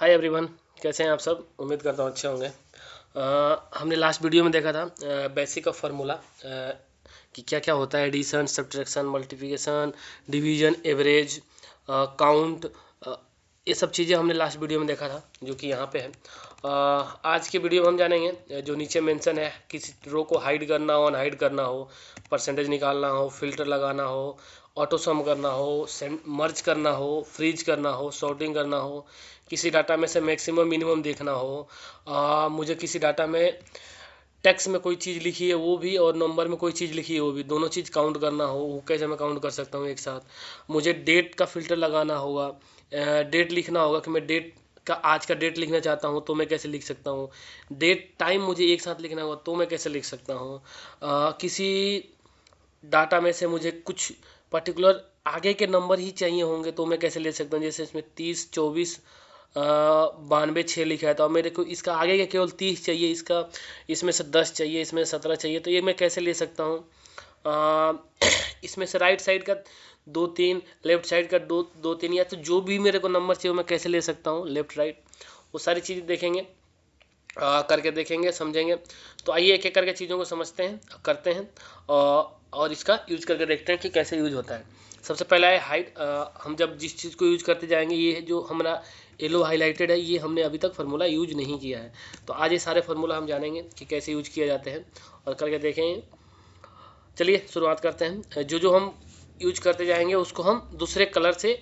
Hi everyone, कैसे हैं आप सब। उम्मीद करता हूँ अच्छे होंगे। हमने लास्ट वीडियो में देखा था बेसिक ऑफ फार्मूला कि क्या क्या होता है, addition, subtraction, multiplication, division, average, count, ये सब चीज़ें हमने लास्ट वीडियो में देखा था जो कि यहाँ पे है। आज के वीडियो में हम जानेंगे जो नीचे मेंशन है, किसी रो को हाइड करना हो, अनहाइड करना हो, परसेंटेज निकालना हो, फिल्टर लगाना हो, ऑटो सम करना हो, मर्ज करना हो, फ्रीज करना हो, सॉर्टिंग करना हो, किसी डाटा में से मैक्सिमम मिनिमम देखना हो, मुझे किसी डाटा में टेक्स्ट में कोई चीज़ लिखी है वो भी और नंबर में कोई चीज़ लिखी है वो भी, दोनों चीज़ काउंट करना हो, वो कैसे मैं काउंट कर सकता हूँ एक साथ। मुझे डेट का फिल्टर लगाना होगा, डेट लिखना होगा कि मैं डेट का आज का डेट लिखना चाहता हूँ तो मैं कैसे लिख सकता हूँ। डेट टाइम मुझे एक साथ लिखना होगा तो मैं कैसे लिख सकता हूँ। किसी डाटा में से मुझे कुछ पर्टिकुलर आगे के नंबर ही चाहिए होंगे तो मैं कैसे ले सकता हूँ। जैसे इसमें 30, 24, 92, 6 लिखा है तो अब मेरे को इसका आगे का केवल 30 चाहिए, इसका इसमें से 10 चाहिए, इसमें 17 चाहिए, तो ये मैं कैसे ले सकता हूँ। इसमें से राइट साइड का 2, 3, लेफ्ट साइड का 2, 2, 3, या तो जो भी मेरे को नंबर चाहिए वो मैं कैसे ले सकता हूँ, लेफ्ट राइट, वो सारी चीज़ें देखेंगे, करके देखेंगे, समझेंगे। तो आइए एक एक करके चीज़ों को समझते हैं, करते हैं और इसका यूज करके देखते हैं कि कैसे यूज होता है। सबसे पहला है हाइड। हम जब जिस चीज़ को यूज करते जाएंगे, ये जो हमारा येलो हाईलाइटेड है ये हमने अभी तक फार्मूला यूज नहीं किया है, तो आज ये सारे फार्मूला हम जानेंगे कि कैसे यूज किए जाते हैं और करके देखेंगे। चलिए शुरुआत करते हैं। जो जो हम यूज करते जाएंगे उसको हम दूसरे कलर से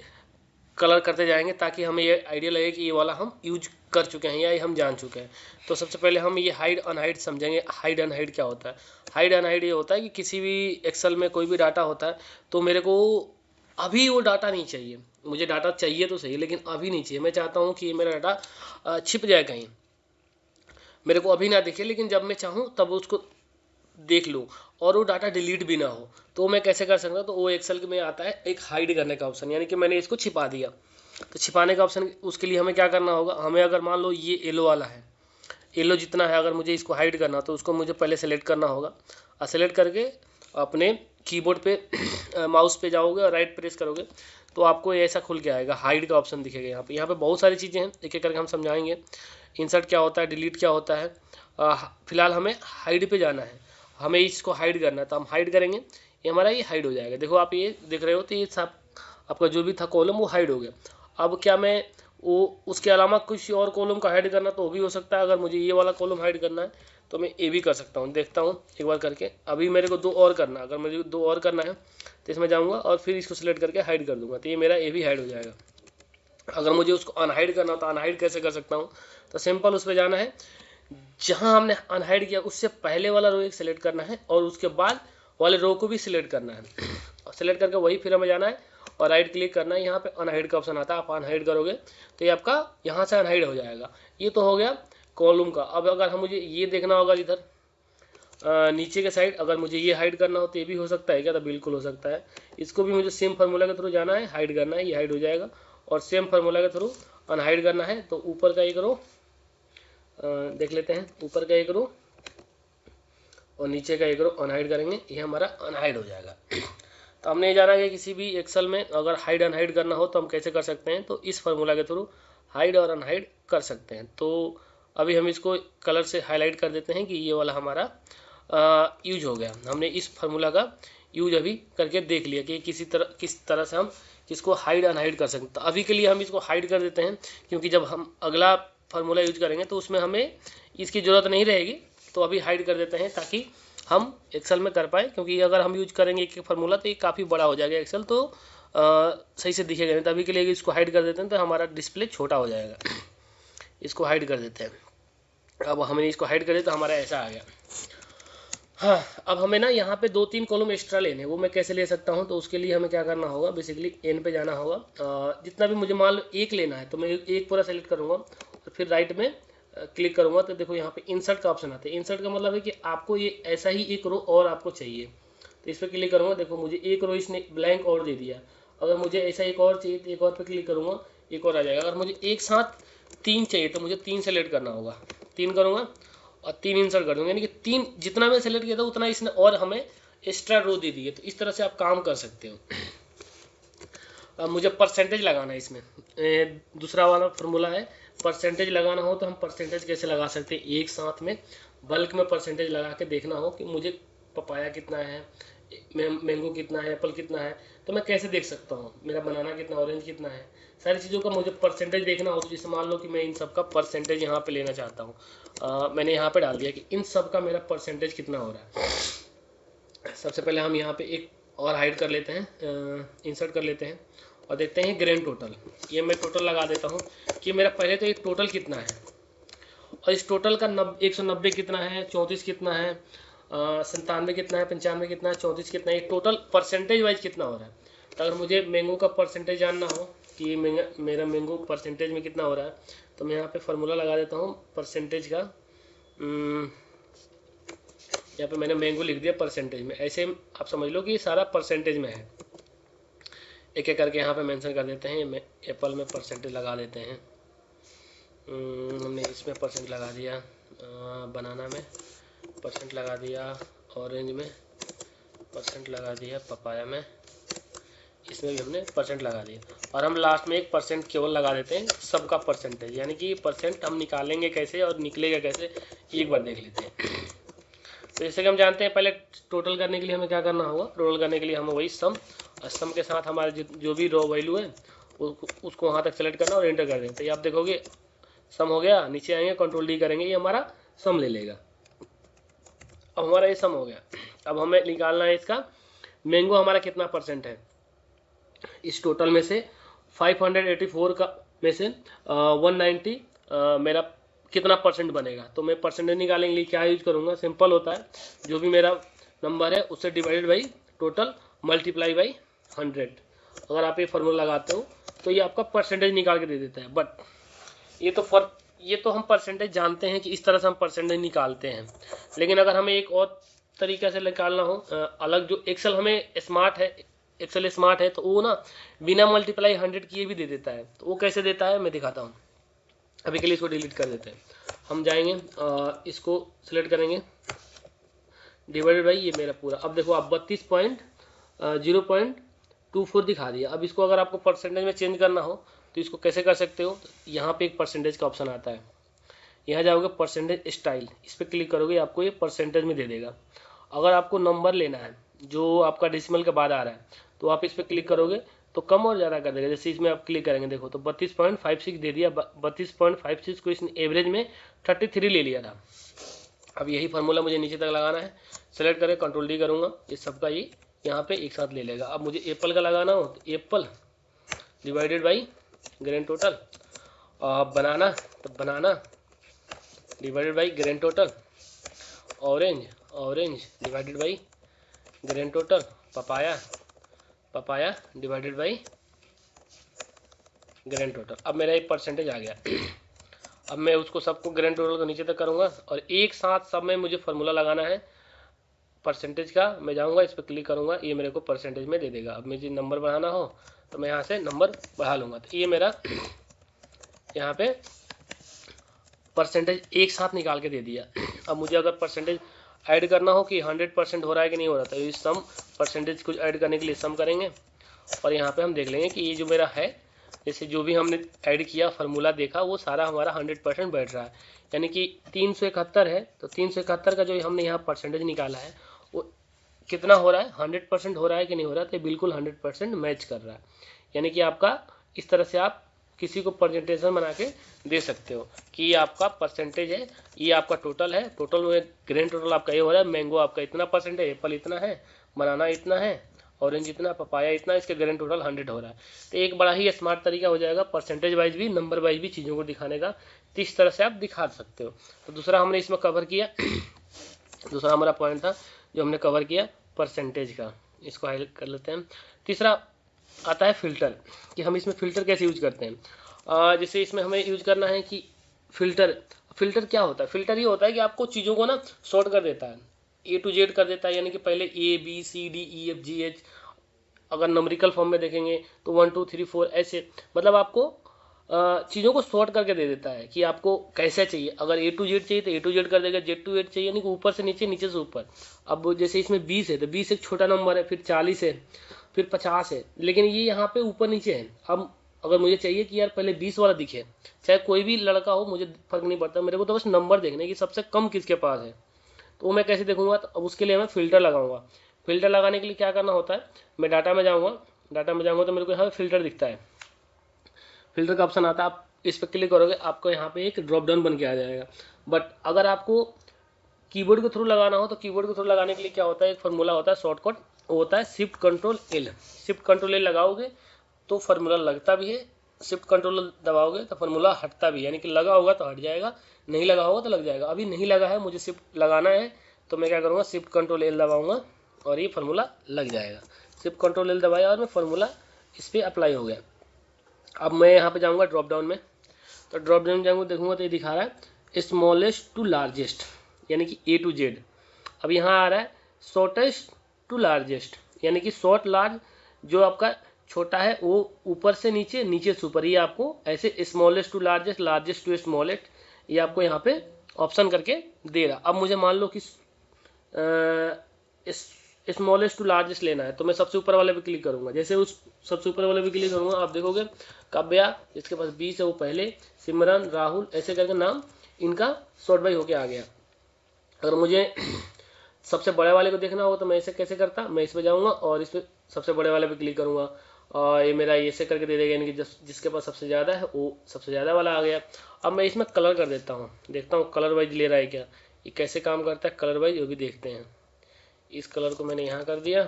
कलर करते जाएंगे ताकि हमें ये आइडिया लगे कि ये वाला हम यूज कर चुके हैं या ये हम जान चुके हैं। तो सबसे पहले हम ये हाइड अनहाइड समझेंगे। हाइड अनहाइड क्या होता है। हाइड अनहाइड ये होता है कि किसी भी एक्सेल में कोई भी डाटा होता है तो मेरे को अभी वो डाटा नहीं चाहिए, मुझे डाटा चाहिए तो सही लेकिन अभी नहीं चाहिए। मैं चाहता हूँ कि ये मेरा डाटा छिप जाए कहीं, मेरे को अभी ना दिखे, लेकिन जब मैं चाहूँ तब उसको देख लूँ और वो डाटा डिलीट भी ना हो। तो मैं कैसे कर सकता हूँ, तो वो एक्सेल में आता है एक हाइड करने का ऑप्शन, यानी कि मैंने इसको छिपा दिया। तो छिपाने का ऑप्शन, उसके लिए हमें क्या करना होगा, हमें अगर मान लो ये येलो वाला है, येलो जितना है, अगर मुझे इसको हाइड करना तो उसको मुझे पहले सेलेक्ट करना होगा और सेलेक्ट करके अपने कीबोर्ड पे माउस पे जाओगे और राइट प्रेस करोगे तो आपको ऐसा खुल के आएगा, हाइड का ऑप्शन दिखेगा। यहाँ पे बहुत सारी चीज़ें हैं, एक एक करके हम समझाएंगे। इंसर्ट क्या होता है, डिलीट क्या होता है। फिलहाल हमें हाइड पे जाना है, हमें इसको हाइड करना है तो हम हाइड करेंगे, ये हमारा ये हाइड हो जाएगा। देखो आप ये देख रहे हो तो ये सब आपका जो भी था कॉलम वो हाइड हो गया। अब क्या मैं वो उसके अलावा कुछ और कॉलम का हाइड करना तो वो भी हो सकता है। अगर मुझे ये वाला कॉलम हाइड करना है तो मैं ये भी कर सकता हूँ। देखता हूँ एक बार करके, अभी मेरे को 2 और करना है, अगर मुझे 2 और करना है तो इसमें जाऊँगा और फिर इसको सिलेक्ट करके हाइड कर दूंगा तो ये मेरा ये भी हाइड हो जाएगा। अगर मुझे उसको अनहाइड करना हो तो अनहाइड कैसे कर सकता हूँ, तो सिंपल उस पर जाना है, जहां हमने अनहाइड किया उससे पहले वाला रो एक सिलेक्ट करना है और उसके बाद वाले रो को भी सिलेक्ट करना है और सिलेक्ट करके वही फिर हमें जाना है और राइट क्लिक करना है। यहाँ पे अनहाइड का ऑप्शन आता है, आप अनहाइड करोगे तो ये आपका यहाँ से अनहाइड हो जाएगा। ये तो हो गया कॉलम का। अब अगर हम मुझे ये देखना होगा इधर नीचे के साइड, अगर मुझे ये हाइड करना हो तो ये भी हो सकता है क्या, तो बिल्कुल हो सकता है। इसको भी मुझे सेम फार्मूला के थ्रू जाना है, हाइड करना है, ये हाइड हो जाएगा। और सेम फार्मूला के थ्रू अनहाइड करना है तो ऊपर का एक रो देख लेते हैं, ऊपर का एक रो और नीचे का एक रो अनहाइड करेंगे, ये हमारा अनहाइड हो जाएगा। तो हमने ये जाना कि किसी भी एक्सेल में अगर हाइड अनहाइड करना हो तो हम कैसे कर सकते हैं, तो इस फार्मूला के थ्रू हाइड और अनहाइड कर सकते हैं। तो अभी हम इसको कलर से हाईलाइट कर देते हैं कि ये वाला हमारा यूज हो गया। हमने इस फार्मूला का यूज अभी करके देख लिया कि किस तरह से हम इसको हाइड अनहाइड कर सकते हैं। तो अभी के लिए हम इसको हाइड कर देते हैं क्योंकि जब हम अगला फार्मूला यूज करेंगे तो उसमें हमें इसकी ज़रूरत नहीं रहेगी। तो अभी हाइड कर देते हैं ताकि हम एक्सेल में कर पाए, क्योंकि अगर हम यूज करेंगे एक एक फार्मूला तो ये काफ़ी बड़ा हो जाएगा एक्सेल, तो सही से दिखेगा नहीं। तो अभी के लिए इसको हाइड कर देते हैं तो हमारा डिस्प्ले छोटा हो जाएगा। इसको हाइड कर देते हैं। अब हमने इसको हाइड कर दिया तो हमारा ऐसा आ गया। हाँ, अब हमें ना यहाँ पे 2-3 कॉलम एक्स्ट्रा लेने, वो मैं कैसे ले सकता हूँ, तो उसके लिए हमें क्या करना होगा, बेसिकली एन पे जाना होगा। जितना भी मुझे मान लो एक लेना है तो मैं एक पूरा सेलेक्ट करूँगा और फिर राइट में क्लिक करूँगा तो देखो यहाँ पे इंसर्ट का ऑप्शन आता है। इंसर्ट का मतलब है कि आपको ये ऐसा ही एक रो और आपको चाहिए, तो इस पर क्लिक करूँगा, देखो मुझे एक रो इसने ब्लैंक और दे दिया। अगर मुझे ऐसा एक और चाहिए तो एक और पे क्लिक करूँगा, एक और आ जाएगा। अगर मुझे एक साथ 3 चाहिए तो मुझे 3 सेलेक्ट करना होगा, 3 करूँगा और 3 इंसर्ट कर दूँगा, यानी कि 3 जितना मैं सेलेक्ट किया था उतना इसने और हमें एक्स्ट्रा रो दे दी है। तो इस तरह से आप काम कर सकते हो। अब मुझे परसेंटेज लगाना है इसमें। दूसरा वाला फार्मूला है, परसेंटेज लगाना हो तो हम परसेंटेज कैसे लगा सकते हैं, एक साथ में बल्क में परसेंटेज लगा के देखना हो कि मुझे पपाया कितना है, मैंगो कितना है, एप्पल कितना है, तो मैं कैसे देख सकता हूँ मेरा बनाना कितना, ऑरेंज कितना है, सारी चीज़ों का मुझे परसेंटेज देखना हो। तो जैसे मान लो कि मैं इन सब का परसेंटेज यहाँ पे लेना चाहता हूँ, मैंने यहाँ पे डाल दिया कि इन सब का मेरा परसेंटेज कितना हो रहा है। सबसे पहले हम यहाँ पे एक और हाइड कर लेते हैं, इंसर्ट कर लेते हैं और देखते हैं ग्रैंड टोटल। ये मैं टोटल लगा देता हूँ कि मेरा पहले तो एक टोटल कितना है और इस टोटल का 190 कितना है, 34 कितना है, 97 कितना है, 95 कितना है, 34 कितना है, ये टोटल परसेंटेज वाइज कितना हो रहा है। तो अगर मुझे मैंगो का परसेंटेज जानना हो कि मेरा मैंगो परसेंटेज में कितना हो रहा है, तो मैं यहाँ पे फार्मूला लगा देता हूँ परसेंटेज का। यहाँ पे मैंने मैंगो लिख दिया परसेंटेज में, ऐसे आप समझ लो कि सारा परसेंटेज में है। एक एक करके यहाँ पे मेंशन कर देते हैं। एप्पल में परसेंटेज लगा देते हैं, हमने इसमें परसेंट लगा दिया, बनाना में परसेंट लगा दिया, ऑरेंज में परसेंट लगा दिया, पपाया में इसमें भी हमने परसेंट लगा दिया। और हम लास्ट में एक परसेंट केवल लगा देते हैं सबका परसेंटेज, यानी कि परसेंट हम निकालेंगे कैसे और निकलेगा कैसे एक बार देख लेते हैं। तो जैसे कि हम जानते हैं पहले टोटल करने के लिए हमें क्या करना होगा, टोटल करने के लिए हमें वही सम, और सम के साथ हमारे जो भी रो वैल्यू है उसको वहाँ तक सेलेक्ट करना और एंटर कर दें। तो ये आप देखोगे सम हो गया, नीचे आएंगे कंट्रोल डी करेंगे, ये हमारा सम ले लेगा। अब हमारा ये सम हो गया। अब हमें निकालना है इसका मैंगो हमारा कितना परसेंट है इस टोटल में से। 584 का में से 190 मेरा कितना परसेंट बनेगा। तो मैं परसेंटेज निकालने के लिए क्या यूज करूँगा, सिंपल होता है, जो भी मेरा नंबर है उससे divided by total multiply by 100। अगर आप ये फार्मूला लगाते हो तो ये आपका परसेंटेज निकाल के दे देता है। बट ये तो हम परसेंटेज जानते हैं कि इस तरह से हम परसेंटेज निकालते हैं, लेकिन अगर हमें एक और तरीके से निकालना हो अलग, जो एक्सेल हमें स्मार्ट है, एक्सेल स्मार्ट है, तो वो ना बिना मल्टीप्लाई 100 किए भी दे देता है। तो वो कैसे देता है मैं दिखाता हूँ। अभी के लिए इसको डिलीट कर देते हैं। हम जाएंगे इसको सिलेक्ट करेंगे, डिवाइडेड बाई ये मेरा पूरा। अब देखो आप 32.0.24 दिखा दिया। अब इसको अगर आपको परसेंटेज में चेंज करना हो तो इसको कैसे कर सकते हो, यहाँ पे एक परसेंटेज का ऑप्शन आता है, यहाँ जाओगे परसेंटेज स्टाइल, इस पर क्लिक करोगे आपको ये परसेंटेज में दे देगा। अगर आपको नंबर लेना है जो आपका डेसिमल के बाद आ रहा है तो आप इस पर क्लिक करोगे तो कम और ज़्यादा कर देगा। जैसे इसमें आप क्लिक करेंगे देखो तो 32.56 दे दिया, 32.56 को इसने एवरेज में 33 ले लिया था। अब यही फार्मूला मुझे नीचे तक लगाना है, सेलेक्ट करें कंट्रोल डी करूँगा, इस सबका ये यहाँ पे एक साथ ले लेगा। अब मुझे एप्पल का लगाना हो तो apple divided by grand total, banana तो banana divided by grand total, orange divided by grand total, papaya divided by grand total. अब मेरा एक परसेंटेज आ गया। अब मैं उसको सबको ग्रैंड टोटल को नीचे तक करूँगा और एक साथ सब में मुझे फार्मूला लगाना है परसेंटेज का। मैं जाऊँगा इस पर क्लिक करूँगा, ये मेरे को परसेंटेज में दे देगा। अब मुझे नंबर बढ़ाना हो तो मैं यहाँ से नंबर बढ़ा लूँगा, तो ये मेरा यहाँ पे परसेंटेज एक साथ निकाल के दे दिया। अब मुझे अगर परसेंटेज ऐड करना हो कि 100% हो रहा है कि नहीं हो रहा, तो इस सम परसेंटेज को ऐड करने के लिए सम करेंगे और यहाँ पे हम देख लेंगे कि ये जो मेरा है, जैसे जो भी हमने ऐड किया फार्मूला देखा वो सारा हमारा 100% बैठ रहा है। यानी कि 371 है, तो 371 का जो हमने यहाँ परसेंटेज निकाला है वो कितना हो रहा है, 100% हो रहा है कि नहीं हो रहा, तो बिल्कुल 100% मैच कर रहा है। यानी कि आपका इस तरह से आप किसी को प्रेजेंटेशन बना के दे सकते हो कि ये आपका परसेंटेज है, ये आपका टोटल है, टोटल में ग्रैंड टोटल आपका ये हो रहा है, मैंगो आपका इतना परसेंट है, एप्पल इतना है, बनाना इतना है, ऑरेंज इतना, पपाया इतना, इसके ग्रैंड टोटल 100 हो रहा है। तो एक बड़ा ही स्मार्ट तरीका हो जाएगा परसेंटेज वाइज भी, नंबर वाइज भी चीज़ों को दिखाने का। तो इस तरह से आप दिखा सकते हो। तो दूसरा हमने इसमें कवर किया, दूसरा हमारा पॉइंट था जो हमने कवर किया परसेंटेज का, इसको हाईलाइट कर लेते हैं। तीसरा आता है फिल्टर, कि हम इसमें फ़िल्टर कैसे यूज करते हैं। जैसे इसमें हमें यूज करना है कि फ़िल्टर क्या होता है, फ़िल्टर ये होता है कि आपको चीज़ों को ना सॉर्ट कर देता है, A to Z कर देता है। यानी कि पहले ABCDEFGH, अगर नंबरिकल फॉर्म में देखेंगे तो 1 2 3 4 ऐसे, मतलब आपको चीज़ों को सॉर्ट करके दे देता है कि आपको कैसे चाहिए। अगर A to Z चाहिए तो A to Z कर देगा, Z to Z चाहिए यानी कि ऊपर से नीचे, नीचे से ऊपर। अब जैसे इसमें 20 है तो 20 एक छोटा नंबर है, फिर 40 है, फिर 50 है, लेकिन ये यहाँ पे ऊपर नीचे है। अब अगर मुझे चाहिए कि यार पहले 20 वाला दिखे, चाहे कोई भी लड़का हो, मुझे फर्क नहीं पड़ता, मेरे को तो बस नंबर देखने कि सबसे कम किसके पास है। तो वो मैं कैसे देखूंगा? तो अब उसके लिए मैं फ़िल्टर लगाऊंगा। फ़िल्टर लगाने के लिए क्या करना होता है, मैं डाटा में जाऊँगा, डाटा में जाऊँगा तो मेरे को यहाँ पे फ़िल्टर दिखता है, फ़िल्टर का ऑप्शन आता है। आप इस पर क्लिक करोगे, आपको यहाँ पे एक ड्रॉप डाउन बन के आ जाएगा। बट अगर आपको कीबोर्ड के थ्रू लगाना हो तो कीबोर्ड के थ्रू लगाने के लिए क्या होता है, एक फार्मूला होता है शॉर्टकट, वो होता है shift control L. Shift control L लगाओगे तो फार्मूला लगता भी है, शिफ्ट कंट्रोल दबाओगे तो फार्मूला हटता भी है, यानी कि लगा होगा तो हट जाएगा, नहीं लगा होगा तो लग जाएगा। अभी नहीं लगा है, मुझे शिफ्ट लगाना है, तो मैं क्या करूँगा, शिफ्ट कंट्रोल एल दबाऊँगा और ये फार्मूला लग जाएगा। शिफ्ट कंट्रोल एल दबाया और मैं फार्मूला इस पर अप्लाई हो गया। अब मैं यहाँ पे जाऊँगा ड्रॉप डाउन में, तो ड्रॉप डाउन में जाऊँगा, देखूँगा तो ये दिखा रहा है स्मॉलेस्ट टू लार्जेस्ट, यानी कि ए टू जेड। अब यहाँ आ रहा है शॉर्टेस्ट टू लार्जेस्ट, यानी कि शॉर्ट लार्ज, जो आपका छोटा है वो ऊपर से नीचे, नीचे से ऊपर, ये आपको ऐसे smallest to largest, largest to smallest, ये आपको यहाँ पे ऑप्शन करके दे रहा। अब मुझे मान लो कि स्मॉलेस्ट टू लार्जेस्ट लेना है, तो मैं सबसे ऊपर वाले पे क्लिक करूंगा। जैसे उस सबसे ऊपर वाले पे क्लिक करूंगा, आप देखोगे काव्या, जिसके पास 20 है वो पहले, सिमरन, राहुल, ऐसे करके नाम इनका सॉर्ट बाई होके आ गया। अगर मुझे सबसे बड़े वाले को देखना होगा तो मैं इसे कैसे करता, मैं इस पर जाऊँगा और इस पर सबसे बड़े वाले पे क्लिक करूँगा और ये मेरा ऐसे करके दे देगा, यानी कि जिसके पास सबसे ज़्यादा है वो सबसे ज़्यादा वाला आ गया। अब मैं इसमें कलर कर देता हूँ, देखता हूँ कलर वाइज ले रहा है क्या, ये कैसे काम करता है कलर वाइज, वो भी देखते हैं। इस कलर को मैंने यहाँ कर दिया,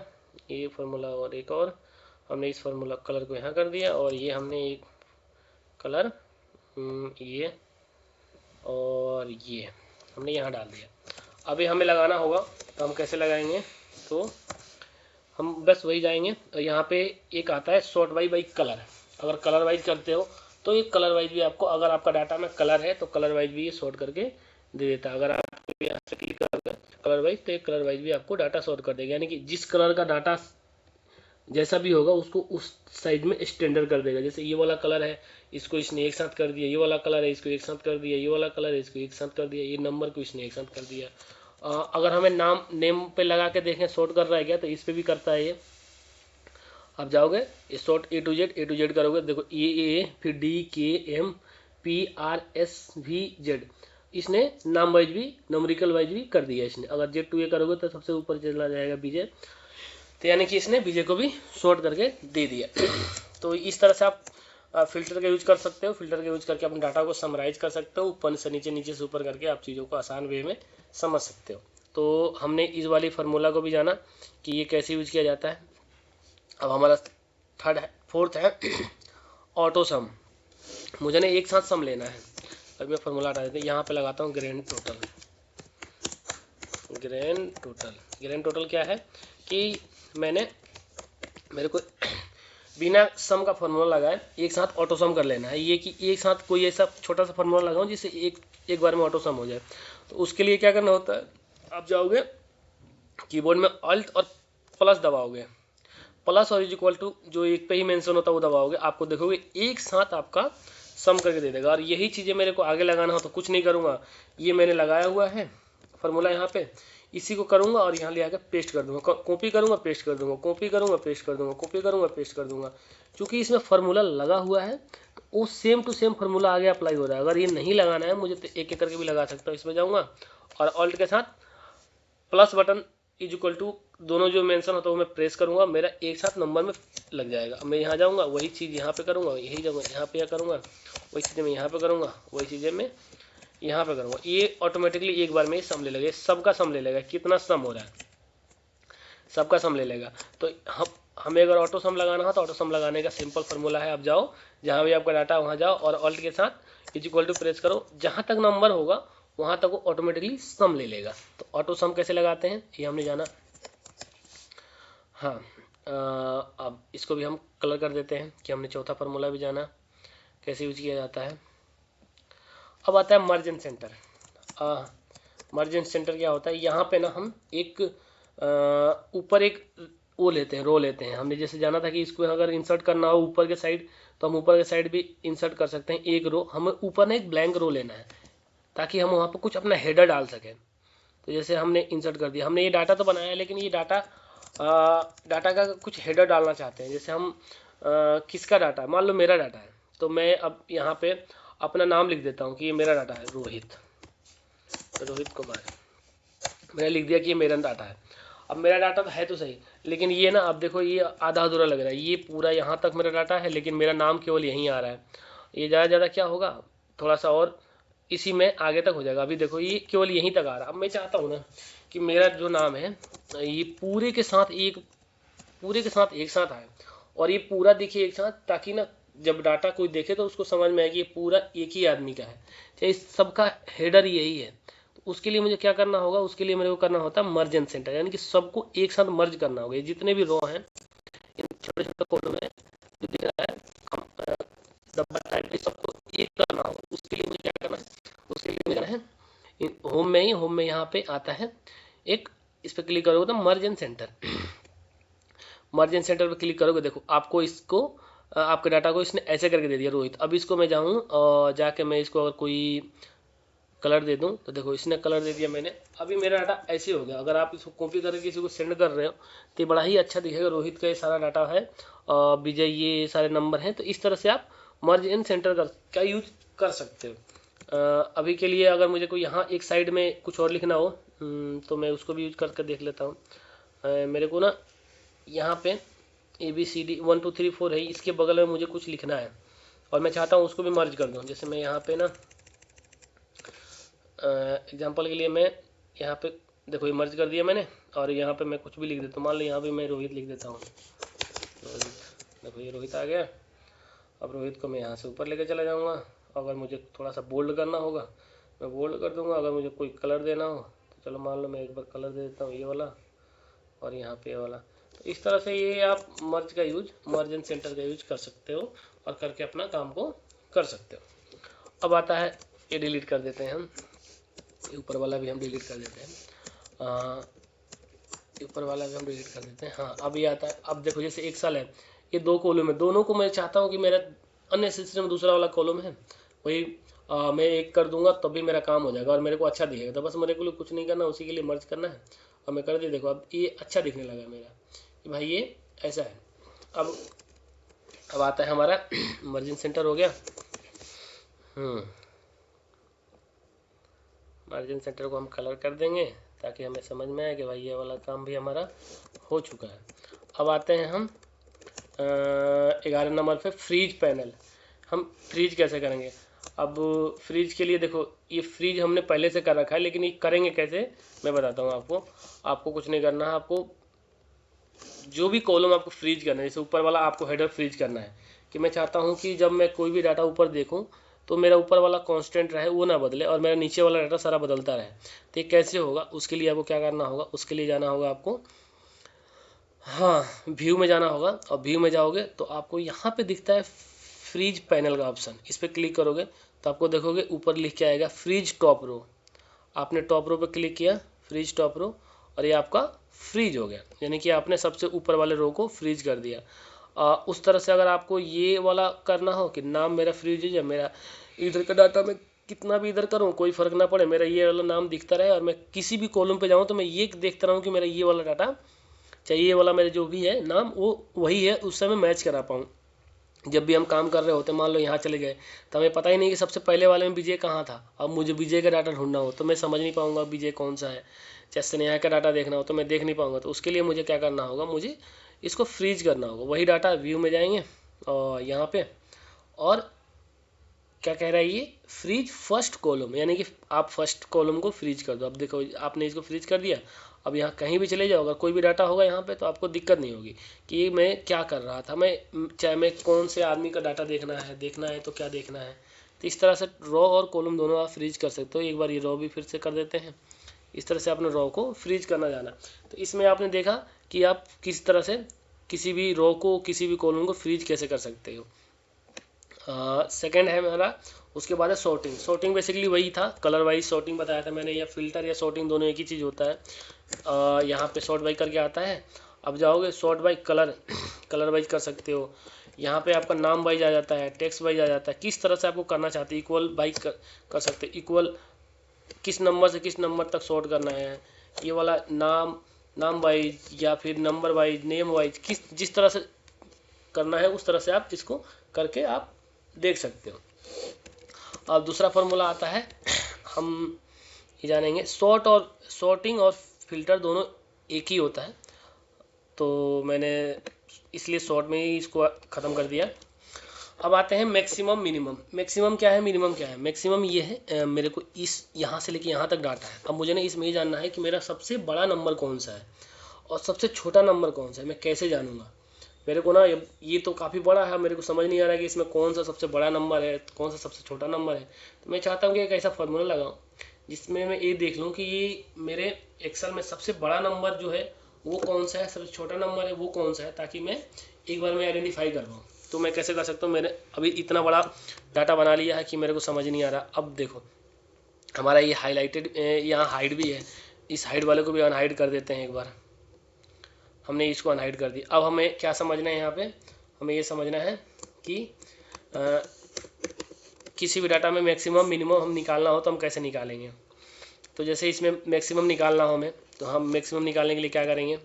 ये फार्मूला, और एक और हमने इस फार्मूला कलर को यहाँ कर दिया, और ये हमने एक कलर ये और ये हमने यहाँ डाल दिया। अभी हमें लगाना होगा, तो हम कैसे लगाएंगे, तो हम बस वही जाएंगे और यहाँ पे एक आता है सॉर्ट बाई कलर। अगर कलर वाइज करते हो तो ये कलर वाइज भी आपको, अगर आपका डाटा में कलर है तो कलर वाइज भी ये सॉर्ट करके दे देता है। अगर आप यहाँ से क्लिक करोगे कलर वाइज, तो ये कलर वाइज भी आपको डाटा सॉर्ट कर देगा, यानी कि जिस कलर का डाटा जैसा भी होगा उसको उस साइज में स्टैंडर्ड कर देगा। जैसे ये वाला कलर है, इसको इसने एक साथ कर दिया, ये वाला कलर है, इसको एक साथ कर दिया, ये वाला कलर है, इसको एक साथ कर दिया, ये नंबर को इसने एक साथ कर दिया। अगर हमें नेम पे लगा के देखें सॉर्ट कर रहा है क्या, तो इस पे भी करता है ये। आप जाओगे ये सॉर्ट ए टू जेड करोगे, देखो ए फिर D K M P R S V Z, इसने नाम वाइज भी, नंबरिकल वाइज भी कर दिया इसने। अगर जेड टू ए करोगे तो सबसे ऊपर चला जाएगा बीजे, तो यानी कि इसने बीजे को भी सॉर्ट करके दे दिया। तो इस तरह से आप फिल्टर का यूज कर सकते हो, फिल्टर का यूज करके अपने डाटा को समराइज कर सकते हो, ऊपर से नीचे, नीचे से ऊपर करके आप चीज़ों को आसान वे में समझ सकते हो। तो हमने इस वाली फार्मूला को भी जाना कि ये कैसे यूज किया जाता है। अब हमारा फोर्थ है ऑटो सम। मुझे ना एक साथ सम लेना है, अब मैं फार्मूला हटा देते हैं, यहाँ पे लगाता हूँ ग्रैंड टोटल। ग्रैंड टोटल क्या है कि मेरे को बिना सम का फार्मूला लगाए एक साथ ऑटो सम कर लेना है। ये कि एक साथ कोई ऐसा छोटा सा फार्मूला लगाऊं जिससे एक बार में ऑटो सम हो जाए। तो उसके लिए क्या करना होता है, आप जाओगे कीबोर्ड में अल्ट और प्लस दबाओगे, प्लस और इक्वल टू जो एक पे ही मेंशन होता है वो दबाओगे, आपको देखोगे एक साथ आपका सम करके दे देगा। और यही चीज़ें मेरे को आगे लगाना हो तो कुछ नहीं करूँगा, ये मैंने लगाया हुआ है फार्मूला यहाँ पे, इसी को करूँगा और यहाँ ले आकर पेस्ट कर दूंगा, कॉपी करूँगा पेस्ट कर दूंगा, कॉपी करूँगा पेस्ट कर दूंगा, कॉपी करूँगा पेस्ट कर दूंगा। क्योंकि इसमें फार्मूला लगा हुआ है तो वो सेम टू सेम फार्मूला आगे अप्लाई हो रहा है। अगर ये नहीं लगाना है मुझे तो एक एक करके भी लगा सकता हूँ। इसमें जाऊँगा और ऑल्ट के साथ plus button is equal to दोनों जो मेंशन होता है वो मैं प्रेस करूँगा, मेरा एक साथ नंबर में लग जाएगा। मैं यहाँ जाऊँगा वही चीज़ यहाँ पे करूँगा, यही जाऊँगा यहाँ पे करूँगा, वही चीज़ें मैं यहाँ पे करूँगा, वही चीज़ें मैं यहाँ पे करूँगा। ये ऑटोमेटिकली एक बार में सम ले लेगा, सबका सम ले लेगा, कितना सम हो रहा है सबका सम ले लेगा। तो हमें अगर ऑटो सम लगाना हो तो ऑटो सम लगाने का सिंपल फार्मूला है, आप जाओ जहाँ भी आपका डाटा वहाँ जाओ और ऑल्ट के साथ इज इक्वल टू प्रेस करो, जहाँ तक नंबर होगा वहाँ तक वो ऑटोमेटिकली सम ले लेगा। तो ऑटो सम कैसे लगाते हैं ये हमने जाना। हाँ, अब इसको भी हम कलर कर देते हैं कि हमने चौथा फार्मूला भी जाना कैसे यूज किया जाता है। अब आता है मार्जिन सेंटर। मार्जिन सेंटर क्या होता है, यहाँ पे ना हम एक ऊपर एक वो लेते हैं, रो लेते हैं। हमने जैसे जाना था कि इसको अगर इंसर्ट करना हो ऊपर के साइड तो हम ऊपर के साइड भी इंसर्ट कर सकते हैं। एक रो हमें ऊपर ना एक ब्लैंक रो लेना है ताकि हम वहाँ पर कुछ अपना हेडर डाल सकें। तो जैसे हमने इंसर्ट कर दिया, हमने ये डाटा तो बनाया है लेकिन ये डाटा डाटा का कुछ हेडर डालना चाहते हैं, जैसे हम किसका डाटा, मान लो मेरा डाटा है, तो मैं अब यहाँ पे अपना नाम लिख देता हूँ कि ये मेरा डाटा है, रोहित कुमार। मैंने लिख दिया कि ये मेरा डाटा है। अब मेरा डाटा तो है तो सही, लेकिन ये ना, अब देखो ये आधा अधूरा लग रहा है, ये पूरा यहाँ तक मेरा डाटा है लेकिन मेरा नाम केवल यहीं आ रहा है। ये ज़्यादा ज़्यादा क्या होगा, थोड़ा सा और इसी में आगे तक हो जाएगा। अभी देखो ये केवल यहीं तक आ रहा है। अब मैं चाहता हूँ ना कि मेरा जो नाम है ये पूरे के साथ एक साथ आए, और ये पूरा दिखे एक साथ, ताकि ना जब डाटा कोई देखे तो उसको समझ में आए कि ये पूरा एक ही आदमी का है, चाहे इस सबका हेडर यही है। तो उसके लिए मुझे क्या करना होगा, उसके लिए मेरे को करना होता है मर्ज एंड सेंटर, यानी कि सबको एक साथ मर्ज करना होगा। जितने भी रो हैं इन छोटे छोटे कॉलम में जो दिख रहा है डब्बा टाइप के, सबको एक करना होगा। उसके लिए मुझे क्या करना है, उसके लिए मुझे है होम में यहाँ पे आता है एक, इस पर क्लिक करोगे तो मर्ज and centre, merge and centre पर क्लिक करोगे, देखो आपको इसको आपके डाटा को इसने ऐसे करके दे दिया रोहित। अब इसको मैं जाऊँ और जाके मैं इसको अगर कोई कलर दे दूं, तो देखो इसने कलर दे दिया मैंने। अभी मेरा डाटा ऐसे हो गया। अगर आप इसको कॉपी करके किसी को सेंड कर रहे हो तो ये बड़ा ही अच्छा दिखेगा, रोहित का ये सारा डाटा है और विजय ये सारे नंबर हैं। तो इस तरह से आप मर्ज इन सेंटर का यूज कर सकते हो। अभी के लिए अगर मुझे कोई यहाँ एक साइड में कुछ और लिखना हो तो मैं उसको भी यूज करके देख लेता हूँ। मेरे को ना यहाँ पे ABCD 1 2 3 4 है, इसके बगल में मुझे कुछ लिखना है और मैं चाहता हूँ उसको भी मर्ज कर दूँ। जैसे मैं यहाँ पे ना एग्जाम्पल के लिए मैं यहाँ पे देखो ये मर्ज कर दिया मैंने, और यहाँ पे मैं कुछ भी लिख देता हूँ। मान लो यहाँ पे मैं रोहित लिख देता हूँ, रोहित, देखो ये रोहित आ गया। अब रोहित को मैं यहाँ से ऊपर लेके चला जाऊँगा। अगर मुझे थोड़ा सा बोल्ड करना होगा मैं बोल्ड कर दूँगा। अगर मुझे कोई कलर देना हो तो चलो मान लो मैं एक बार कलर दे देता हूँ, ये वाला, और यहाँ पे ये वाला। तो इस तरह से ये आप मर्ज एंड सेंटर का यूज कर सकते हो और करके अपना काम को कर सकते हो। अब आता है ये डिलीट कर देते हैं हम, ऊपर वाला भी हम डिलीट कर देते हैं, ऊपर वाला भी हम डिलीट कर देते हैं। हाँ अब ये आता है। अब देखो जैसे 1 साल है, ये 2 कॉलम है, दोनों को मैं चाहता हूँ कि मेरा अन्य सिस्टम में दूसरा वाला कॉलम है वही मैं एक कर दूंगा तब भी मेरा काम हो जाएगा और मेरे को अच्छा दिखेगा। तो बस मेरे को कुछ नहीं करना, उसी के लिए मर्ज करना है और मैं कर दिया। देखो अब ये अच्छा दिखने लगा मेरा कि भाई ये ऐसा है। अब आता है हमारा मर्जिंग सेंटर हो गया। मार्जिन सेंटर को हम कलर कर देंगे ताकि हमें समझ में आए कि भाई ये वाला काम भी हमारा हो चुका है। अब आते हैं हम 11 नंबर पे फ्रीज पैनल। हम फ्रीज कैसे करेंगे। अब फ्रीज के लिए देखो ये फ्रीज हमने पहले से कर रखा है, लेकिन ये करेंगे कैसे मैं बताता हूँ आपको। आपको कुछ नहीं करना है, आपको जो भी कॉलम आपको फ्रीज करना है, जैसे ऊपर वाला आपको हेडर फ्रीज करना है कि मैं चाहता हूँ कि जब मैं कोई भी डाटा ऊपर देखूँ तो मेरा ऊपर वाला कांस्टेंट रहे, वो ना बदले, और मेरा नीचे वाला डाटा सारा बदलता रहे। तो ये कैसे होगा, उसके लिए आपको क्या करना होगा, उसके लिए जाना होगा आपको, हाँ व्यू में जाना होगा। और व्यू में जाओगे तो आपको यहाँ पे दिखता है फ्रीज पैनल का ऑप्शन, इस पर क्लिक करोगे तो आपको देखोगे ऊपर लिख के आएगा फ्रीज टॉप रो। आपने टॉप रो पर क्लिक किया, फ्रीज टॉप रो, और ये आपका फ्रीज हो गया, यानी कि आपने सबसे ऊपर वाले रो को फ्रीज कर दिया। उस तरह से अगर आपको ये वाला करना हो कि नाम मेरा फ्रीज है, मेरा इधर का डाटा मैं कितना भी इधर करूँ कोई फ़र्क ना पड़े, मेरा ये वाला नाम दिखता रहे और मैं किसी भी कॉलम पे जाऊँ तो मैं ये देखता रहूँ कि मेरा ये वाला डाटा चाहिए, वाला मेरा जो भी है नाम वो वही है, उससे मैं मैच करा पाऊँ। जब भी हम काम कर रहे होते मान लो यहाँ चले गए तो हमें पता ही नहीं कि सबसे पहले वाले में विजय कहाँ था। अब मुझे विजय का डाटा ढूंढना हो तो मैं समझ नहीं पाऊँगा विजय कौन सा है। जैसे स्नेहा का डाटा देखना हो तो मैं देख नहीं पाऊँगा। तो उसके लिए मुझे क्या करना होगा, मुझे इसको फ्रीज करना होगा। वही डाटा व्यू में जाएंगे और यहाँ पे, और क्या कह रहा है ये फ्रीज फर्स्ट कॉलम, यानी कि आप फर्स्ट कॉलम को फ्रीज कर दो। अब देखो आपने इसको फ्रीज कर दिया। अब यहाँ कहीं भी चले जाओ, अगर कोई भी डाटा होगा यहाँ पे तो आपको दिक्कत नहीं होगी कि मैं क्या कर रहा था, मैं चाहे मैं कौन से आदमी का डाटा देखना है तो क्या देखना है। तो इस तरह से रॉ और कॉलम दोनों आप फ्रीज कर सकते हो। एक बार ये रॉ भी फिर से कर देते हैं। इस तरह से आपने रॉ को फ्रीज करना जाना। तो इसमें आपने देखा कि आप किस तरह से किसी भी रॉ को किसी भी कॉलम को फ्रीज कैसे कर सकते हो। सेकेंड है हमारा, उसके बाद है सॉर्टिंग। सॉर्टिंग बेसिकली वही था, कलर वाइज सॉर्टिंग बताया था मैंने, या फिल्टर या सॉर्टिंग दोनों एक ही चीज़ होता है। यहाँ पे सॉर्ट बाई करके आता है। अब जाओगे sort by colour, colour wise कर सकते हो। यहाँ पे आपका नाम वाइज आ जाता है, टेक्स्ट वाइज आ जाता है, किस तरह से आपको करना चाहते हैं। इक्वल बाई कर सकते हैं, इक्वल किस नंबर से किस नंबर तक सॉर्ट करना है। ये वाला नाम नाम वाइज या फिर नंबर वाइज, नेम वाइज, जिस तरह से करना है उस तरह से आप इसको करके आप देख सकते हो। अब दूसरा फॉर्मूला आता है, हम ये जानेंगे सॉर्टिंग और फिल्टर दोनों एक ही होता है, तो मैंने इसलिए शॉर्ट में ही इसको ख़त्म कर दिया। अब आते हैं मैक्सिमम मिनिमम। मैक्सिमम क्या है, मिनिमम क्या है? मैक्सिमम ये है, मेरे को इस यहाँ से लेके यहाँ तक डाटा है। अब मुझे ना इसमें ये जानना है कि मेरा सबसे बड़ा नंबर कौन सा है और सबसे छोटा नंबर कौन सा है, मैं कैसे जानूंगा? मेरे को ना ये तो काफ़ी बड़ा है, मेरे को समझ नहीं आ रहा है कि इसमें कौन सा सबसे बड़ा नंबर है, कौन सा सबसे छोटा नंबर है। तो मैं चाहता हूँ कि एक ऐसा फॉर्मूला लगाऊँ जिसमें मैं ये देख लूँ कि ये मेरे एक्सेल में सबसे बड़ा नंबर जो है वो कौन सा है, सबसे छोटा नंबर है वो कौन सा है, ताकि मैं एक बार में आइडेंटिफाई कर पाऊँ। तो मैं कैसे कर सकता हूँ? मैंने अभी इतना बड़ा डाटा बना लिया है कि मेरे को समझ नहीं आ रहा। अब देखो हमारा ये हाईलाइटेड, यहाँ हाइड भी है, इस हाइड वाले को भी अनहाइड कर देते हैं एक बार। हमने इसको अनहाइड कर दिया। अब हमें क्या समझना है यहाँ पे? हमें ये समझना है कि किसी भी डाटा में मैक्सिमम मिनिमम हम निकालना हो तो हम कैसे निकालेंगे। तो जैसे इसमें मैक्सिमम निकालना हो हमें, तो हम मैक्सिमम निकालने के लिए क्या करेंगे,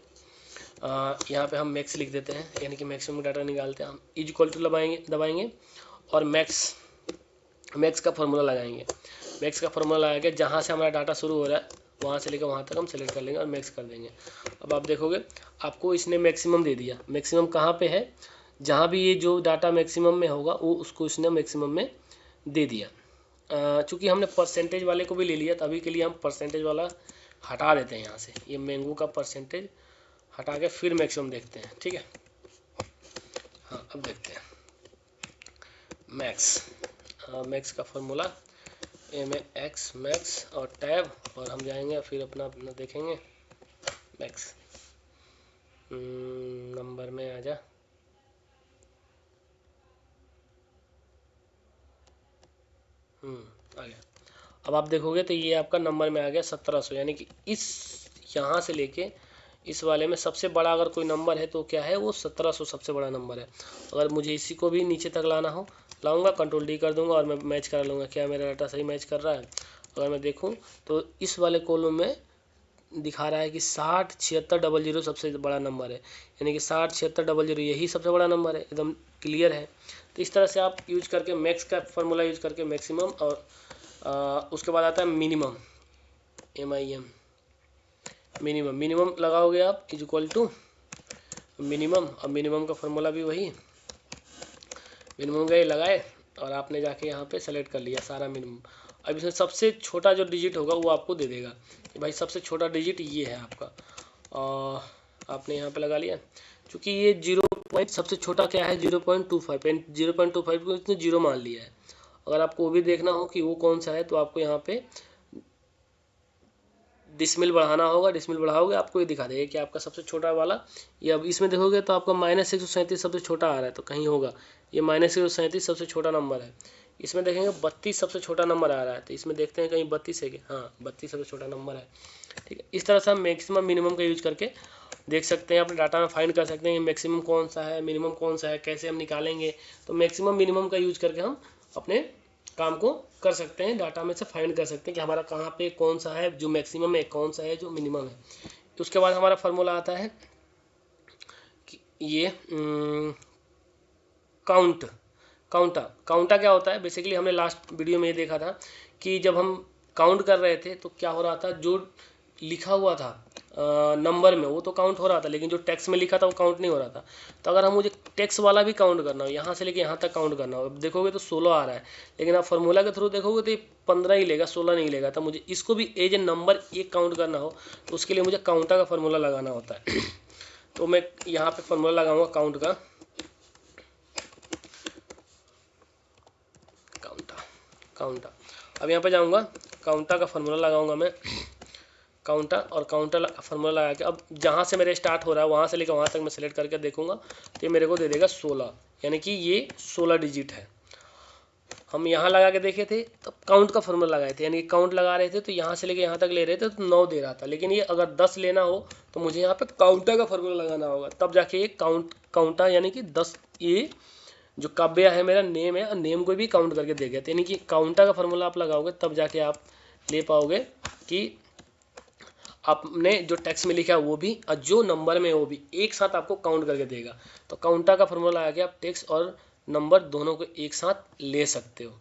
यहाँ पे हम मैक्स लिख देते हैं, यानी कि मैक्सिमम डाटा निकालते हैं हम। इज इक्वल टू दबाएंगे और मैक्स का फॉर्मूला लगाएंगे। मैक्स का फॉर्मूला लगा के जहाँ से हमारा डाटा शुरू हो रहा है वहाँ से लेकर वहाँ तक हम सेलेक्ट कर लेंगे और मैक्स कर देंगे। अब आप देखोगे आपको इसने मैक्सिमम दे दिया। मैक्सिमम कहाँ पे है? जहाँ भी ये जो डाटा मैक्सिमम में होगा वो उसको इसने मैक्सिमम में दे दिया। चूँकि हमने परसेंटेज वाले को भी ले लिया, तो अभी के लिए हम परसेंटेज वाला हटा देते हैं यहाँ से। ये मैंगो का परसेंटेज हटा के फिर मैक्सिमम देखते हैं, ठीक है। हाँ अब देखते हैं मैक्स का फॉर्मूला MAX मैक्स और टैब, और हम जाएंगे फिर अपना देखेंगे मैक्स। नंबर में आ जा, आ गया। अब आप देखोगे तो ये आपका नंबर में आ गया 1700, यानी कि इस यहाँ से लेके इस वाले में सबसे बड़ा अगर कोई नंबर है तो क्या है, वो 1700 सबसे बड़ा नंबर है। अगर मुझे इसी को भी नीचे तक लाना हो, लाऊंगा, कंट्रोल D कर दूंगा और मैं मैच करा लूँगा। क्या मेरा डाटा सही मैच कर रहा है? अगर मैं देखूँ तो इस वाले कॉलम में दिखा रहा है कि 607600 सबसे बड़ा नंबर है, यानी कि 607600 यही सबसे बड़ा नंबर है, एकदम क्लियर है। तो इस तरह से आप यूज करके मैक्स का फॉर्मूला यूज करके मैक्सिमम और उसके बाद आता है मिनिमम, MIM मिनिमम लगाओगे आप इज इक्वल टू मिनिमम। अब मिनिमम का फॉर्मूला भी वही, मिनिमम का ही लगाए और आपने जाके यहाँ पे सेलेक्ट कर लिया सारा मिनिमम। अब इसमें सबसे छोटा जो डिजिट होगा वो आपको दे देगा कि भाई सबसे छोटा डिजिट ये है आपका, और आपने यहाँ पे लगा लिया। क्योंकि ये 0 सबसे छोटा क्या है 0.25, 0.25 को इसने 0 मान लिया है। अगर आपको वो भी देखना हो कि वो कौन सा है तो आपको यहाँ पे डिसमिल बढ़ाना होगा, डिसमिल बढ़ाओगे आपको ये दिखा देगा कि आपका सबसे छोटा वाला ये। अब इसमें देखोगे तो आपका -137 सबसे छोटा आ रहा है, तो कहीं होगा ये -137 सबसे छोटा नंबर है। इसमें देखेंगे 32 सबसे छोटा नंबर आ रहा है, तो इसमें देखते हैं कहीं 32 है क्या? हाँ 32 सबसे छोटा नंबर है, ठीक है। इस तरह से हम मैक्सिमम मिनिमम का यूज करके देख सकते हैं, अपने डाटा में फाइंड कर सकते हैं मैक्सिमम कौन सा है, मिनिमम कौन सा है, कैसे हम निकालेंगे। तो मैक्सिमम मिनिमम का यूज करके हम अपने काम को कर सकते हैं, डाटा में से फाइंड कर सकते हैं कि हमारा कहाँ पे कौन सा है जो मैक्सिमम है, कौन सा है जो मिनिमम है। तो उसके बाद हमारा फार्मूला आता है कि ये काउंटा क्या होता है? बेसिकली हमने लास्ट वीडियो में ये देखा था कि जब हम काउंट कर रहे थे तो क्या हो रहा था, जो लिखा हुआ था नंबर में वो तो काउंट हो रहा था, लेकिन जो टेक्स्ट में लिखा था वो काउंट नहीं हो रहा था। तो अगर हम मुझे टेक्स्ट वाला भी काउंट करना हो, यहाँ से लेके यहाँ तक काउंट करना हो, अब देखोगे तो 16 आ रहा है, लेकिन आप फार्मूला के थ्रू देखोगे तो ये 15 ही लेगा, 16 नहीं लेगा। तो मुझे इसको भी एज ए नंबर एक काउंट करना हो तो उसके लिए मुझे काउंटा का फार्मूला लगाना होता है। तो मैं यहाँ पे फार्मूला लगाऊंगा काउंटा। अब यहाँ पे जाऊँगा, काउंटा का फार्मूला लगाऊंगा मैं, काउंटा और काउंटर फार्मूला लगा के अब जहाँ से मेरे स्टार्ट हो रहा है वहाँ से लेकर वहाँ तक मैं सेलेक्ट करके देखूंगा तो ये मेरे को दे देगा 16, यानी कि ये 16 डिजिट है। हम यहाँ लगा के देखे थे तब काउंट का फार्मूला लगाए थे, यानी कि काउंट लगा रहे थे तो यहाँ से लेके यहाँ तक ले रहे थे तो 9 दे रहा था, लेकिन ये अगर 10 लेना हो तो मुझे यहाँ पे काउंटा का फार्मूला लगाना होगा, तब जाके ये काउंटा यानी कि 10, ये जो काव्या है मेरा नेम है, नेम को भी काउंट करके देगा। यानी कि काउंटा का फार्मूला आप लगाओगे तब जाके आप ले पाओगे कि आपने जो टेक्स्ट में लिखा है वो भी और जो नंबर में वो भी एक साथ आपको काउंट करके देगा। तो काउंटर का फॉर्मूला लगा के आप टेक्स्ट और नंबर दोनों को एक साथ ले सकते हो।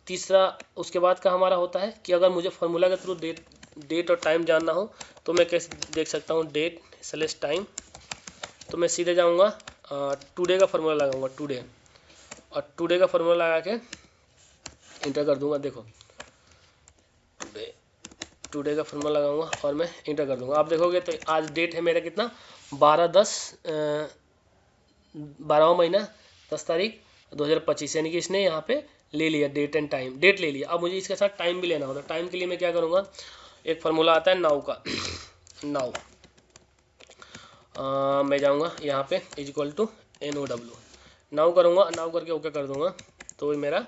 तीसरा उसके बाद का हमारा होता है कि अगर मुझे फार्मूला के थ्रू डेट और टाइम जानना हो तो मैं कैसे देख सकता हूँ, डेट स्लैश टाइम। तो मैं सीधे जाऊँगा टुडे का फार्मूला लगाऊंगा टुडे, और टुडे का फार्मूला लगा के इंटर कर दूंगा। देखो टुडे का फार्मूला लगाऊंगा और मैं इंटर कर दूंगा। आप देखोगे तो आज डेट है मेरा कितना, 12/10 महीना 10 तारीख 2025, यानी कि इसने यहाँ पे ले लिया डेट एंड टाइम, डेट ले लिया। अब मुझे इसके साथ टाइम भी लेना होता है। टाइम के लिए मैं क्या करूँगा, एक फार्मूला आता है नाउ का नाउ मैं जाऊँगा यहाँ पे इक्वल टू NOW, नाउ करूँगा, नाउ करके ओके कर दूँगा तो मेरा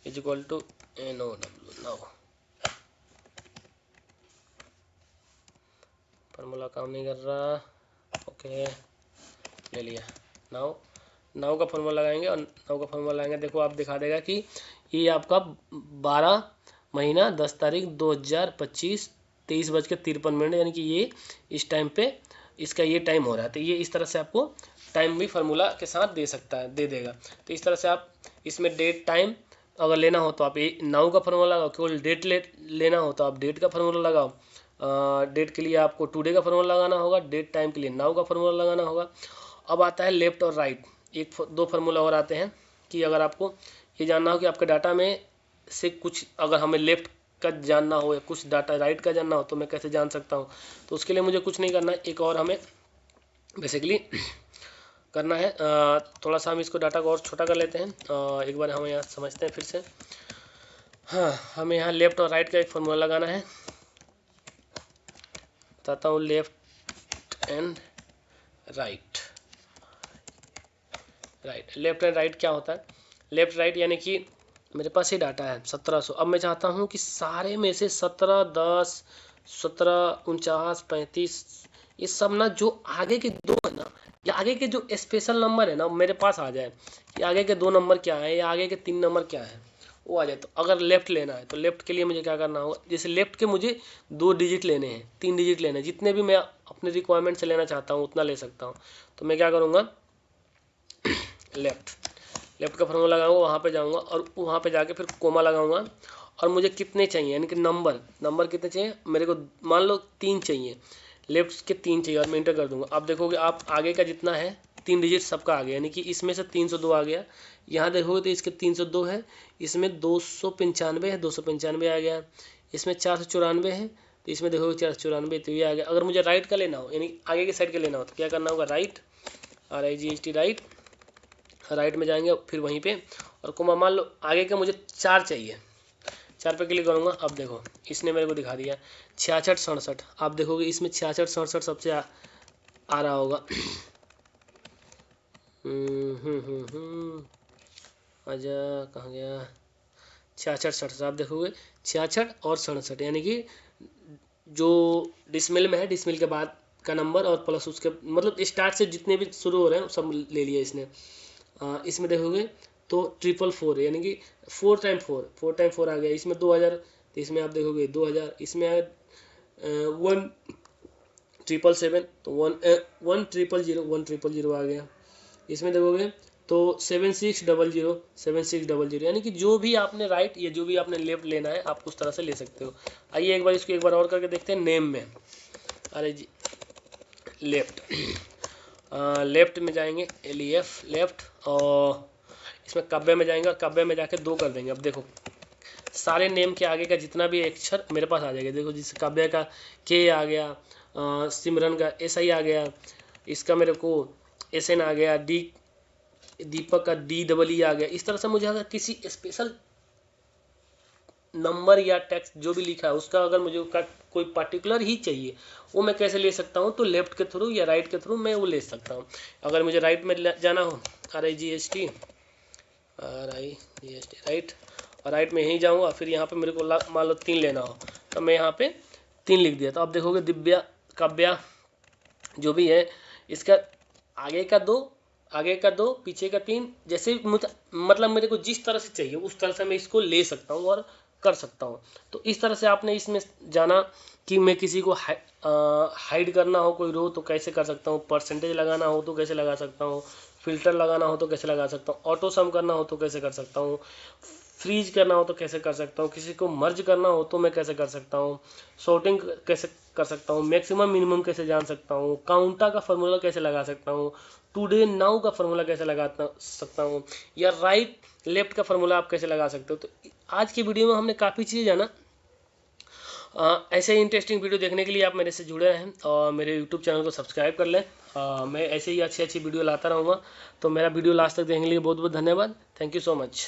equal to NOW now. Formula काम नहीं कर रहा, ओके ले लिया। नाउ का फार्मूला लगाएंगे और नाउ का फार्मूला लगाएंगे। देखो आप दिखा देगा कि ये आपका 12 महीना 10 तारीख 2025 23:53, यानी कि ये इस टाइम पे इसका ये टाइम हो रहा है। तो ये इस तरह से आपको टाइम भी फार्मूला के साथ दे सकता है, दे देगा। तो इस तरह से आप इसमें डेट टाइम अगर लेना हो तो आप ये नाउ का फार्मूला लगाओ, केवल डेट लेना हो तो आप डेट का फार्मूला लगाओ। डेट के लिए आपको टुडे का फार्मूला लगाना होगा, डेट टाइम के लिए नाउ का फार्मूला लगाना होगा। अब आता है लेफ्ट और राइट, दो फार्मूला और आते हैं कि अगर आपको ये जानना हो कि आपके डाटा में से कुछ अगर हमें लेफ्ट का जानना हो या कुछ डाटा राइट का जानना हो तो मैं कैसे जान सकता हूँ। तो उसके लिए मुझे कुछ नहीं करना है, एक और हमें बेसिकली करना है। थोड़ा सा हम इसको डाटा को और छोटा कर लेते हैं। एक बार हम यहाँ समझते हैं फिर से। हाँ, हमें यहाँ लेफ्ट और राइट का एक फार्मूला लगाना है। बताता हूँ, left and right. Left and right क्या होता है, लेफ्ट राइट यानी कि मेरे पास ये डाटा है 1700। अब मैं चाहता हूँ कि सारे में से 17, 10, 17, 49, 35 ये सब ना जो आगे के दो है ना, या आगे के जो स्पेशल नंबर है ना मेरे पास आ जाए कि आगे के 2 नंबर क्या है या आगे के 3 नंबर क्या है वो आ जाए। तो अगर लेफ्ट लेना है तो लेफ्ट के लिए मुझे क्या करना होगा, जैसे लेफ्ट के मुझे 2 डिजिट लेने हैं, 3 डिजिट लेने हैं, जितने भी मैं अपने रिक्वायरमेंट से लेना चाहता हूँ उतना ले सकता हूँ। तो मैं क्या करूँगा, लेफ्ट का फार्मूला लगाऊंगा, वहाँ पे जाऊँगा और वहाँ पे जाके फिर कोमा लगाऊंगा। और मुझे कितने चाहिए, यानी कि नंबर कितने चाहिए मेरे को, मान लो 3 चाहिए, लेफ्ट के 3 चाहिए और मैं इंटर कर दूंगा। आप देखोगे आप आगे का जितना है 3 डिजिट सबका आ गया, यानी कि इसमें से 302 आ गया। यहाँ देखोगे तो इसके 302 है, इसमें 295 है, 295 आ गया। इसमें 494 है तो इसमें देखोगे 494, तो ये आ गया। अगर मुझे राइट का लेना हो यानी आगे के साइड का लेना हो तो क्या करना होगा, राइट RIGHT राइट में जाएंगे फिर वहीं पे और कोमा। मान लो आगे का मुझे 4 चाहिए, 4 पे क्लिक करूँगा। अब देखो इसने मेरे को दिखा दिया 66 67। आप देखोगे इसमें 66 67 सबसे आ रहा होगा। आजा कहाँ गया, 66 67। आप देखोगे 66 और 67, यानी कि जो डिसमिल में है डिसमिल के बाद का नंबर और प्लस उसके मतलब स्टार्ट से जितने भी शुरू हो रहे हैं सब ले लिया इसने। इसमें देखोगे तो 444 है, यानी कि 4 टाइम 4 आ गया। इसमें 2000, तो इसमें आप देखोगे 2000, इसमें 1777 तो 1000 आ गया। इसमें देखोगे तो 7600 यानी कि जो भी आपने राइट या जो भी आपने लेफ्ट लेना है आप उस तरह से ले सकते हो। आइए एक बार इसको एक बार और करके देखते हैं। नेम में अरे जी लेफ्ट में जाएंगे LEF लेफ्ट, और इसमें काव्य में जाएंगे और काव्य में जाके 2 कर देंगे। अब देखो सारे नेम के आगे का जितना भी अक्षर मेरे पास आ जाएगा। देखो जिस काव्य का K आ गया, सिमरन का SI आ गया, इसका मेरे को SN आ गया, दीपक का DEE आ गया। इस तरह से मुझे अगर किसी स्पेशल नंबर या टेक्स्ट जो भी लिखा है उसका अगर मुझे कोई पर्टिकुलर ही चाहिए वो मैं कैसे ले सकता हूँ, तो लेफ्ट के थ्रू या राइट के थ्रू मैं वो ले सकता हूँ। अगर मुझे राइट में जाना हो RIGHT राइट, और राइट में यहीं जाऊँगा। फिर यहाँ पे मेरे को मान लो 3 लेना हो तो मैं यहाँ पे 3 लिख दिया। तो आप देखोगे दिव्या काव्या जो भी है इसका आगे का 2 पीछे का 3, जैसे मतलब मेरे को जिस तरह से चाहिए उस तरह से मैं इसको ले सकता हूँ और कर सकता हूँ। तो इस तरह से आपने इसमें जाना कि मैं किसी को हाइड करना हो कोई रो तो कैसे कर सकता हूँ, परसेंटेज लगाना हो तो कैसे लगा सकता हूँ, फिल्टर लगाना हो तो कैसे लगा सकता हूँ, ऑटो सम करना हो तो कैसे कर सकता हूँ, फ्रीज करना हो तो कैसे कर सकता हूँ, किसी को मर्ज करना हो तो मैं कैसे कर सकता हूँ, सॉर्टिंग कैसे कर सकता हूँ, मैक्सिमम मिनिमम कैसे जान सकता हूँ, काउंटा का फॉर्मूला कैसे लगा सकता हूँ, टुडे नाउ का फॉर्मूला कैसे लगा सकता हूँ, या राइट लेफ्ट का फॉर्मूला आप कैसे लगा सकते हो। तो आज की वीडियो में हमने काफ़ी चीज़ जाना। ऐसे ही इंटरेस्टिंग वीडियो देखने के लिए आप मेरे से जुड़े रहें और मेरे यूट्यूब चैनल को सब्सक्राइब कर लें। मैं ऐसे ही अच्छी अच्छी वीडियो लाता रहूँगा। तो मेरा वीडियो लास्ट तक देखने के लिए बहुत बहुत धन्यवाद। Thank you so much.